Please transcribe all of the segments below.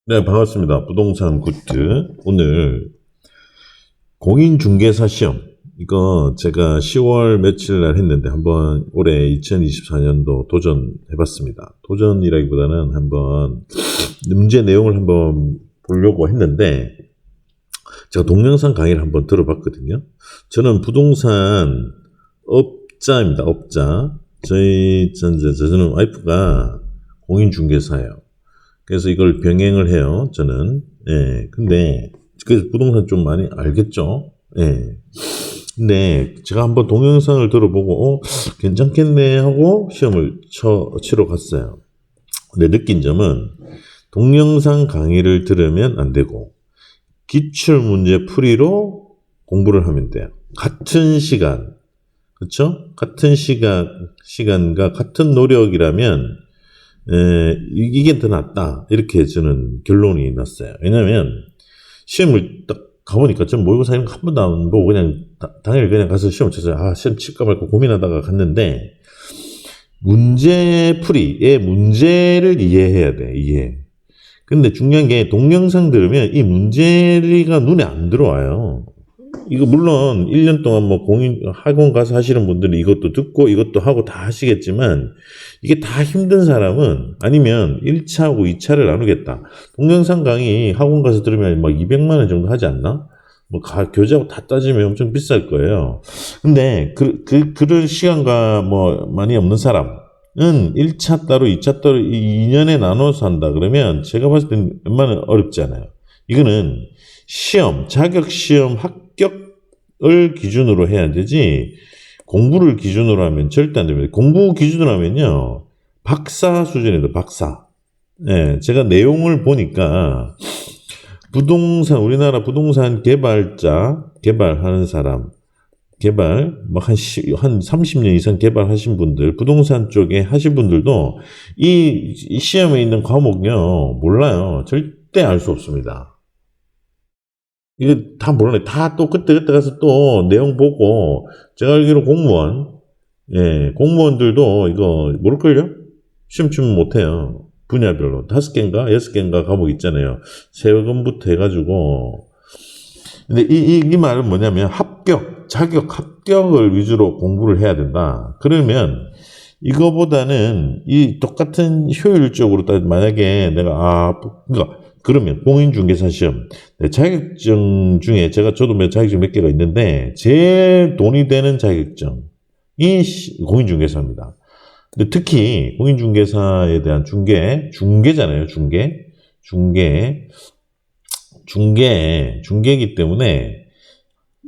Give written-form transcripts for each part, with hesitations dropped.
네, 반갑습니다. 부동산 굿즈. 오늘 공인중개사 시험. 이거 제가 10월 며칠 날 했는데 한번 올해 2024년도 도전해봤습니다. 도전이라기보다는 한번 문제 내용을 한번 보려고 했는데 제가 동영상 강의를 한번 들어봤거든요. 저는 부동산 업자입니다. 업자. 저는 와이프가 공인중개사예요. 그래서 이걸 병행을 해요, 저는. 예. 근데, 그래서 부동산 좀 많이 알겠죠? 예. 근데, 제가 한번 동영상을 들어보고, 괜찮겠네 하고 시험을 치러 갔어요. 근데 느낀 점은, 동영상 강의를 들으면 안 되고, 기출문제 풀이로 공부를 하면 돼요. 같은 시간. 그쵸? 같은 시간과 같은 노력이라면, 이게 더 낫다. 이렇게 저는 결론이 났어요. 왜냐면, 시험을 딱 가보니까 전 모의고사 이런 거 한 번도 안 보고 그냥 당일 그냥 가서 시험 쳤어요. 시험 칠까 말까 고민하다가 갔는데, 문제풀이의 문제를 이해해야 돼, 이해. 근데 중요한 게 동영상 들으면 이 문제가 눈에 안 들어와요. 이거 물론 1년 동안 뭐 학원 가서 하시는 분들은 이것도 듣고 이것도 하고 다 하시겠지만 이게 다 힘든 사람은 아니면 1차하고 2차를 나누겠다. 동영상 강의 학원 가서 들으면 막 200만 원 정도 하지 않나? 뭐 교재하고 다 따지면 엄청 비쌀 거예요. 근데 그럴 시간과 뭐 많이 없는 사람은 1차 따로 2차 따로 2년에 나눠서 한다 그러면 제가 봤을 때는 웬만하면 어렵지 않아요. 이거는 자격시험 합격을 기준으로 해야 되지, 공부를 기준으로 하면 절대 안 됩니다. 공부 기준으로 하면요, 박사 수준이다, 박사. 예, 제가 내용을 보니까, 우리나라 부동산 개발하는 사람, 한 30년 이상 개발하신 분들, 부동산 쪽에 하신 분들도 이 시험에 있는 과목요, 몰라요. 절대 알 수 없습니다. 이거 다 몰라요. 다 또 그때 가서 또 내용 보고, 제가 알기로 공무원들도 이거 모를걸요? 시험 치면 못해요. 분야별로. 5개인가? 6개인가 과목 있잖아요. 세금부터 해가지고. 근데 이 말은 뭐냐면 자격 합격을 위주로 공부를 해야 된다. 그러면 이거보다는 이 똑같은 효율적으로 만약에 내가, 그러면 공인중개사 시험, 자격증 중에 저도 자격증 몇 개가 있는데 제일 돈이 되는 자격증이 공인중개사입니다. 근데 특히 공인중개사에 대한 중개잖아요. 중개이기 때문에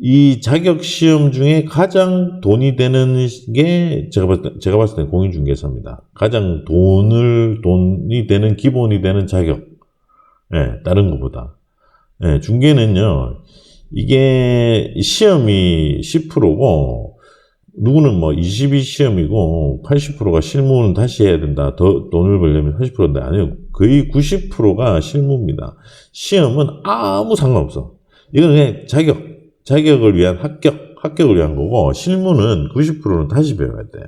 이 자격시험 중에 가장 돈이 되는 게 제가 봤을 때 공인중개사입니다. 가장 돈이 되는, 기본이 되는 자격. 다른 것보다. 중개는요, 이게 시험이 10%고, 누구는 뭐 22시험이고, 80%가 실무는 다시 해야 된다. 더 돈을 벌려면 80%인데, 아니요. 거의 90%가 실무입니다. 시험은 아무 상관없어. 이건 그냥 자격을 위한 합격을 위한 거고, 실무는 90%는 다시 배워야 돼요.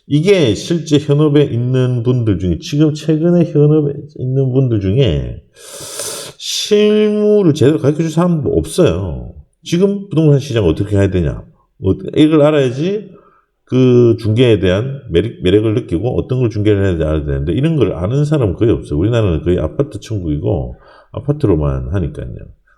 이게 실제 현업에 있는 분들 중에, 지금 최근에 현업에 있는 분들 중에 실무를 제대로 가르쳐 줄 사람도 없어요. 지금 부동산 시장 어떻게 해야 되냐. 이걸 알아야지 그 중개에 대한 매력을 느끼고 어떤 걸 중개를 해야 알아야 되는데, 이런 걸 아는 사람은 거의 없어요. 우리나라는 거의 아파트 천국이고 아파트로만 하니까요.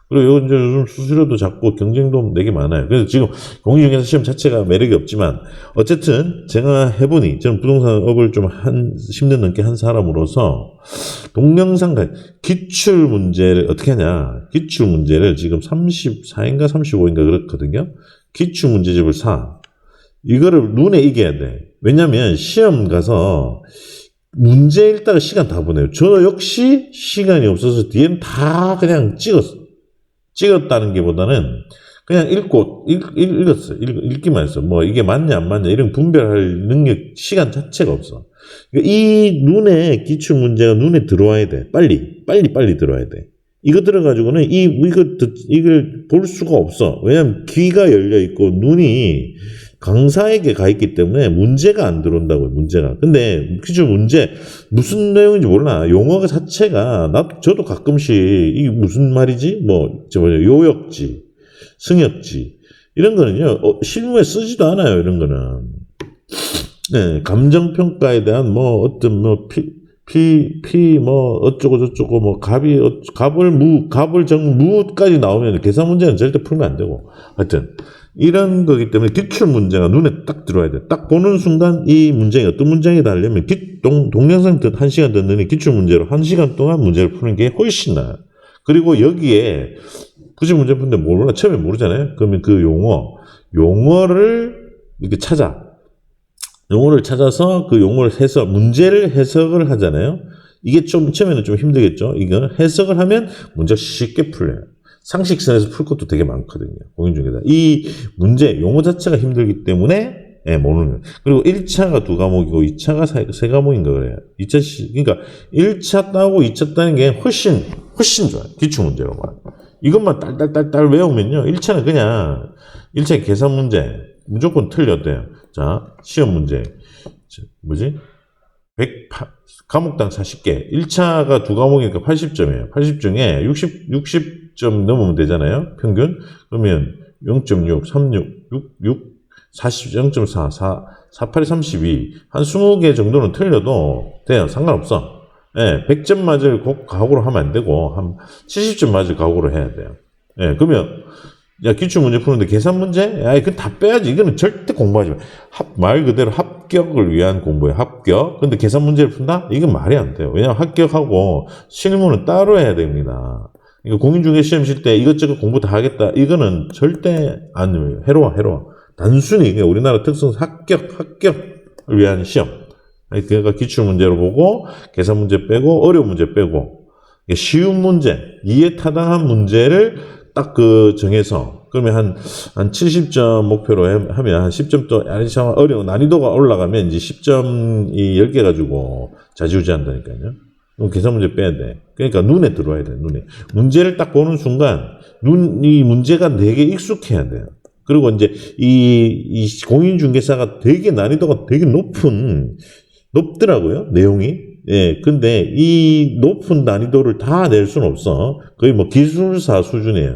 그리고 요즘 수수료도 작고 경쟁도 되게 많아요. 그래서 지금 공인중개사 시험 자체가 매력이 없지만, 어쨌든 제가 해보니, 저는 부동산업을 좀 10년 넘게 한 사람으로서 동영상 기출 문제를 어떻게 하냐. 기출 문제를 지금 34인가 35인가 그렇거든요. 기출 문제집을 이거를 눈에 익혀야 돼. 왜냐면 시험 가서 문제 읽다가 시간 다 보내요. 저 역시 시간이 없어서 뒤에는 다 그냥 찍었다는 게 보다는 그냥 읽었어요. 읽기만 했어. 뭐 이게 맞냐 안 맞냐 이런 분별할 능력, 시간 자체가 없어. 그러니까 이 기출 문제가 눈에 들어와야 돼. 빨리 들어와야 돼. 이거 들어가지고는 이걸 볼 수가 없어. 왜냐면 귀가 열려 있고 눈이 강사에게 가 있기 때문에 문제가 안 들어온다고요, 문제가. 근데 기출 문제, 무슨 내용인지 몰라. 용어 자체가, 저도 가끔씩, 이게 무슨 말이지? 요역지, 승역지. 이런 거는요, 실무에 쓰지도 않아요, 이런 거는. 네, 감정평가에 대한 어쩌고저쩌고, 무까지 나오면 계산 문제는 절대 풀면 안 되고. 하여튼, 이런 거기 때문에 기출 문제가 눈에 딱 들어와야 돼. 딱 보는 순간 이 문장이 어떤 문장이다 하려면 동영상 1시간 듣느니 기출 문제로 1시간 동안 문제를 푸는 게 훨씬 나아요. 그리고 여기에 굳이 문제 푸는데 몰라. 처음에 모르잖아요. 그러면 그 용어를 이렇게 용어를 찾아서 그 용어를 문제를 해석을 하잖아요. 이게 처음에는 좀 힘들겠죠. 이거는 해석을 하면 문제가 쉽게 풀려요. 상식선에서 풀 것도 되게 많거든요. 공인중개사. 이 문제, 용어 자체가 힘들기 때문에, 모르는 거예요. 그리고 1차가 2과목이고 2차가 3과목인가 그래요. 그러니까 1차 따고 2차 따는 게 훨씬 좋아요. 기출문제로 말. 이것만 딸 외우면요. 1차는 그냥, 1차 계산 문제, 무조건 틀렸대요. 자, 시험 문제. 과목당 40개. 1차가 2과목이니까 80점이에요. 80 중에 60점 넘으면 되잖아요. 평균. 그러면 0.6, 36, 6, 40, 0.4, 48, 32. 한 20개 정도는 틀려도 돼요. 상관없어. 100점 맞을 각오로 하면 안 되고, 한 70점 맞을 각오로 해야 돼요. 그러면, 기출 문제 푸는데 계산 문제? 그건 다 빼야지. 이거는 절대 공부하지 마. 말 그대로 합격을 위한 공부예요. 합격. 근데 계산 문제를 푼다? 이건 말이 안 돼요. 왜냐면 합격하고 실무는 따로 해야 됩니다. 이거 공인중개 시험 칠 때 이것저것 공부 다 하겠다. 이거는 절대 안 해요. 해로워. 단순히 우리나라 특성 합격을 위한 시험. 그러니까 기출 문제로 보고 계산 문제 빼고 어려운 문제 빼고 쉬운 문제, 이해 타당한 문제를 딱 정해서, 그러면 한 70점 목표로 하면 한 10점 또, 어려운, 난이도가 올라가면 이제 10점이 10개 가지고 좌지우지 한다니까요. 그럼 계산 문제 빼야 돼. 그러니까 눈에 들어와야 돼, 눈에. 문제를 딱 보는 순간, 이 문제가 되게 익숙해야 돼요. 그리고 이제 이 공인중개사가 되게 난이도가 되게 높더라고요, 내용이. 근데 이 높은 난이도를 다 낼 수는 없어. 거의 기술사 수준이에요.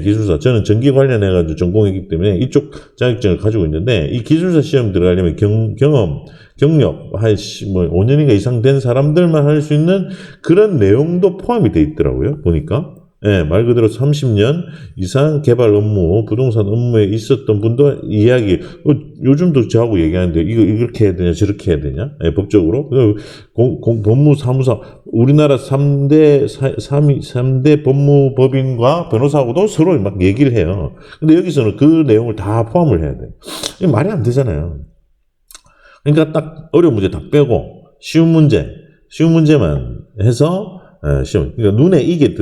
기술사. 저는 전기 관련해가지고 전공했기 때문에 이쪽 자격증을 가지고 있는데, 이 기술사 시험 들어가려면 경력, 5년인가 이상 된 사람들만 할 수 있는 그런 내용도 포함이 돼 있더라고요, 보니까. 말 그대로 30년 이상 개발 업무, 부동산 업무에 있었던 분도 이야기, 요즘도 저하고 얘기하는데, 이렇게 해야 되냐, 저렇게 해야 되냐, 법적으로. 법무사무소, 우리나라 3대 법무법인과 변호사하고도 서로 막 얘기를 해요. 근데 여기서는 그 내용을 다 포함을 해야 돼. 이게 말이 안 되잖아요. 그러니까 딱 어려운 문제 다 빼고, 쉬운 문제만 해서, 시험. 그러니까 눈에 이게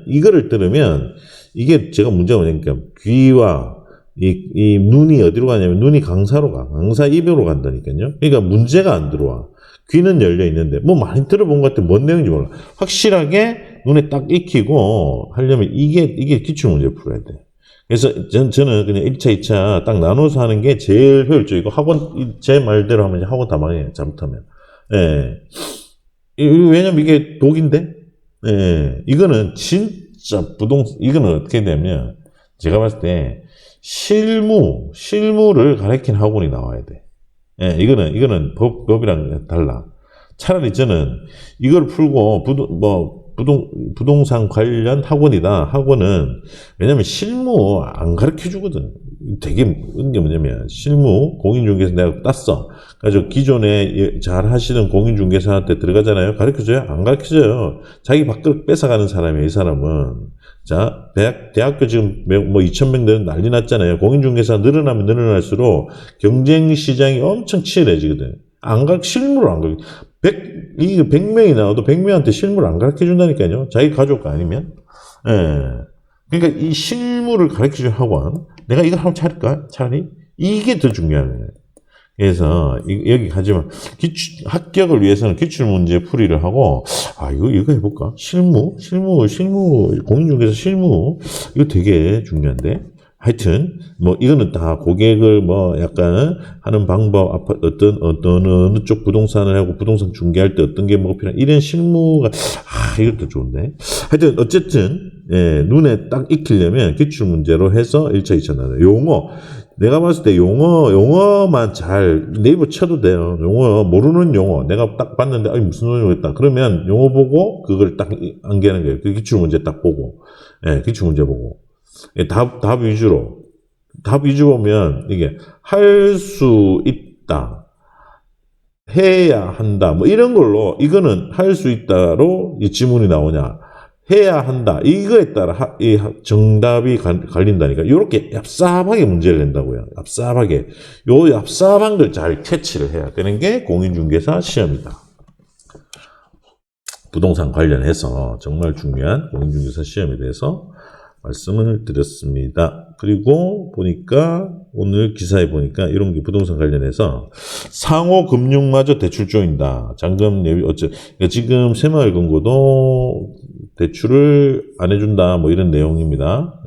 이거를 들으면, 이게 제가 문제가 뭐냐니까, 귀와 이 눈이 어디로 가냐면, 눈이 강사로 가. 강사 입으로 간다니까요. 그러니까 문제가 안 들어와. 귀는 열려 있는데, 많이 들어본 것 같아. 뭔 내용인지 몰라. 확실하게 눈에 딱 익히고 하려면 이게 기출 문제를 풀어야 돼. 그래서 저는 그냥 1차, 2차 딱 나눠서 하는 게 제일 효율적이고, 제 말대로 하면 학원 다 망해요. 잘못하면. 왜냐면 이게 독인데? 이거는 진짜 이거는 어떻게 되냐면, 제가 봤을 때, 실무를 가르치는 학원이 나와야 돼. 이거는 법이랑 달라. 차라리 저는 이걸 풀고, 부동산 관련 학원은, 왜냐면 실무 안 가르쳐 주거든. 되게, 게 뭐냐면, 공인중개사 내가 땄어. 그래서 기존에 잘 하시는 공인중개사한테 들어가잖아요. 가르쳐줘요? 안 가르쳐줘요. 자기 밥그릇 뺏어가는 사람이에요, 이 사람은. 자, 대학교 지금 2,000명 되는 난리 났잖아요. 공인중개사 늘어나면 늘어날수록 경쟁 시장이 엄청 치열해지거든. 실무를 안 가르쳐. 100명이 나와도 100명한테 실무를 안 가르쳐 준다니까요. 자기 가족 아니면. 그러니까 이 실무를 가르쳐 준 학원, 내가 이걸 한번 차릴까? 차라리? 이게 더 중요한 거예요. 그래서 여기 하지만 합격을 위해서는 기출문제 풀이를 하고, 이거 해볼까? 실무 공인중개사 실무, 이거 되게 중요한데. 하여튼 뭐 이거는 다 고객을 뭐 약간 하는 방법, 어느 쪽 부동산을 하고 부동산 중개할 때 어떤 게 뭐가 필요한 이런 실무가 이것도 좋은데. 하여튼 어쨌든 눈에 딱 익히려면 기출 문제로 해서 1차, 2차 나눠. 용어 내가 봤을 때 용어만 잘 네이버 쳐도 돼요. 용어 모르는 용어 내가 딱 봤는데 무슨 용어였다. 그러면 용어 보고 그걸 딱 암기하는 거예요. 그 기출 문제 딱 보고 기출 문제 보고. 답 위주로. 답 위주 보면, 이게, 할 수 있다. 해야 한다. 뭐, 이런 걸로, 이거는 할 수 있다로 이 지문이 나오냐. 해야 한다. 이거에 따라 이 정답이 갈린다니까. 이렇게 얍삽하게 문제를 낸다고요. 얍삽하게. 요 얍삽한 걸 잘 캐치를 해야 되는 게 공인중개사 시험이다. 부동산 관련해서 정말 중요한 공인중개사 시험에 대해서 말씀을 드렸습니다. 그리고 보니까 오늘 기사에 보니까 이런 게 부동산 관련해서 상호금융마저 대출 조인다. 잔금 예비 그러니까 지금 새마을금고도 대출을 안 해준다. 뭐 이런 내용입니다.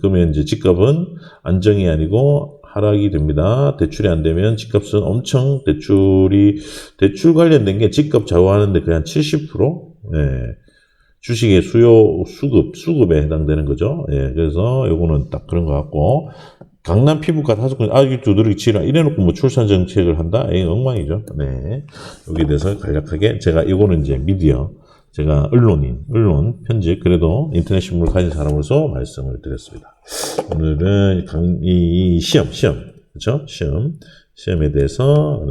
그러면 이제 집값은 안정이 아니고 하락이 됩니다. 대출이 안 되면 집값은 엄청 대출 관련된 게 집값 좌우하는데 거의 한 70%? 주식의 수급에 해당되는 거죠. 그래서 요거는 딱 그런 것 같고, 강남 피부과 5건, 이게 두드러기 치라. 이래놓고 뭐 출산 정책을 한다? 엉망이죠. 네. 여기에 대해서 간략하게, 이거는 이제 미디어, 제가 언론, 편집, 그래도 인터넷 신문을 가진 사람으로서 말씀을 드렸습니다. 오늘은 시험, 그쵸? 시험에 대해서,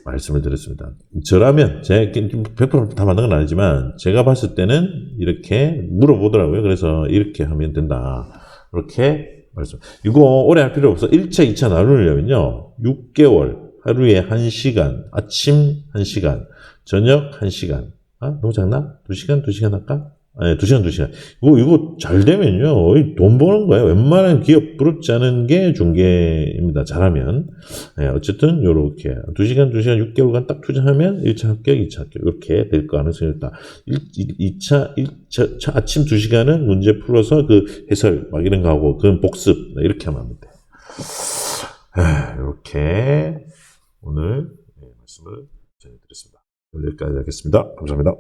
말씀을 드렸습니다. 저라면, 제가 100%다 만든 건 아니지만, 제가 봤을 때는 이렇게 물어보더라고요. 그래서 이렇게 하면 된다. 이렇게 말씀. 이거 오래 할 필요 없어. 1차, 2차 나누려면요. 6개월, 하루에 1시간, 아침 1시간, 저녁 1시간. 너무 작나? 2시간 할까? 2시간. 이거 잘 되면요. 돈 버는 거예요. 웬만한 기업 부럽지 않은 게 중개입니다. 잘하면. 어쨌든, 요렇게. 2시간, 6개월간 딱 투자하면 1차 합격, 2차 합격. 이렇게 될 가능성이 있다. 2차, 아침 2시간은 문제 풀어서 그 해설, 막 이런 거 하고, 그건 복습. 이렇게 하면 안 돼. 이렇게 오늘 말씀을 전해드렸습니다. 여기까지 하겠습니다. 감사합니다.